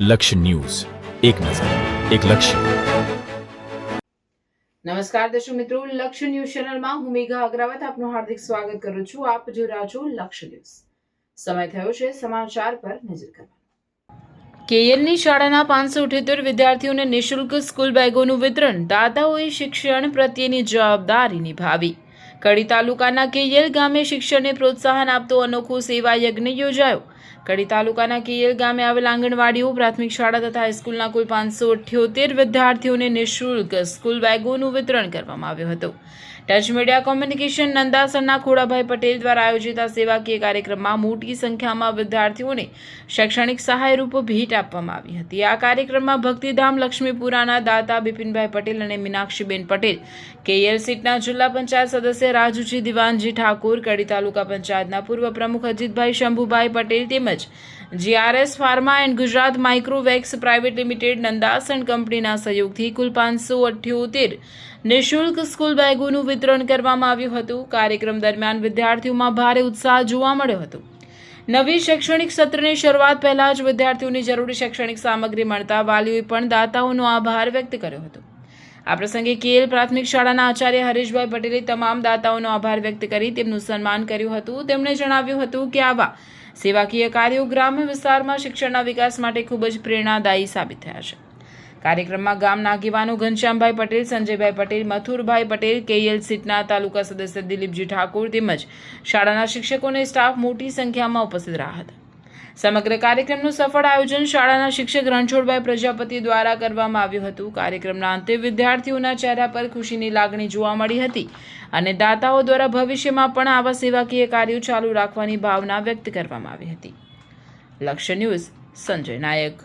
લક્ષ્ય ન્યૂઝ, એક નજર, એક લક્ષ્ય. નમસ્કાર દર્શક મિત્રો, લક્ષ્ય ન્યૂઝ ચેનલમાં હું મેઘા અગ્રવાલ આપનું હાર્દિક સ્વાગત કરું છું. આપ જોઈ રહ્યા છો લક્ષ્ય ન્યૂઝ. સમય થયો છે સમાચાર પર નજર કરવાનો. કેએલની શાળાના 578 વિદ્યાર્થીઓને નિઃશુલ્ક સ્કૂલ બેગોનું વિતરણ. દાતાઓએ શિક્ષણ પ્રત્યેની જવાબદારી નિભાવી. કડી તાલુકાના કેએલ ગામે શિક્ષણને પ્રોત્સાહન આપતો અનોખો સેવા યજ્ઞ યોજાયો. કડી તાલુકાના કેએલ ગામે આવેલ આંગણવાડીઓ, પ્રાથમિક શાળા તથા હાઈસ્કૂલના કુલ 578 વિદ્યાર્થીઓને નિઃશુલ્ક સ્કૂલ બેગોનું વિતરણ કરવામાં આવ્યું હતું. ટચ મીડિયા કોમ્યુનિકેશન નંદાસરના ખોડાભાઈ પટેલ દ્વારા આયોજિત આ સેવાકીય કાર્યક્રમમાં મોટી સંખ્યામાં વિદ્યાર્થીઓને શૈક્ષણિક સહાયરૂપ ભેટ આપવામાં આવી હતી. આ કાર્યક્રમમાં ભક્તિધામ લક્ષ્મીપુરાના દાતા બિપિનભાઈ પટેલ અને મીનાક્ષીબેન પટેલ, કેએલ સીટના જિલ્લા પંચાયત સદસ્ય રાજુજી દિવાનજી ઠાકોર, કડી તાલુકા પંચાયતના પૂર્વ પ્રમુખ અજીતભાઈ શંભુભાઈ પટેલ તેમજ GRS pharma and Gujarat Microvax private limited Nandasan કંપનીના સહયોગથી કુલ 578 નિઃશુલ્ક સ્કૂલ બેગોનું વિતરણ કરવામાં આવ્યું હતું. કાર્યક્રમ દરમિયાન વિદ્યાર્થીઓમાં ભારે ઉત્સાહ જોવા મળ્યો હતો. નવી શૈક્ષણિક સત્રની શરૂઆત પહેલા જ વિદ્યાર્થીઓની જરૂરી શૈક્ષણિક સામગ્રી મળતા વાલીઓએ પણ દાતાઓનો આભાર વ્યક્ત કર્યો હતો. આ પ્રસંગે કેએલ પ્રાથમિક શાળાના આચાર્ય હરીશભાઈ પટેલે તમામ દાતાઓનો આભાર વ્યક્ત કરી તેમનું સન્માન કર્યું હતું. તેમણે જણાવ્યું હતું કે આવા સેવાકીય કાર્યો ગ્રામ્ય વિસ્તારમાં શિક્ષણના વિકાસ માટે ખૂબ જ પ્રેરણાદાયી સાબિત થયા છે. કાર્યક્રમમાં ગામના આગેવાનો ઘનશ્યામભાઈ પટેલ, સંજયભાઈ પટેલ, મથુરભાઈ પટેલ, કેએલ સીટના તાલુકા સદસ્ય દિલીપજી ઠાકોર તેમજ શાળાના શિક્ષકો અને સ્ટાફ મોટી સંખ્યામાં ઉપસ્થિત રહ્યા હતા. સમગ્ર કાર્યક્રમનું સફળ આયોજન શાળાના શિક્ષક રણછોડભાઈ પ્રજાપતિ દ્વારા કરવામાં આવ્યું હતું. કાર્યક્રમના અંતે વિદ્યાર્થીઓના ચહેરા પર ખુશીની લાગણી જોવા મળી હતી અને દાતાઓ દ્વારા ભવિષ્યમાં પણ આવા સેવાકીય કાર્યો ચાલુ રાખવાની ભાવના વ્યક્ત કરવામાં આવી હતી. લક્ષ્ય ન્યૂઝ, સંજય નાયક.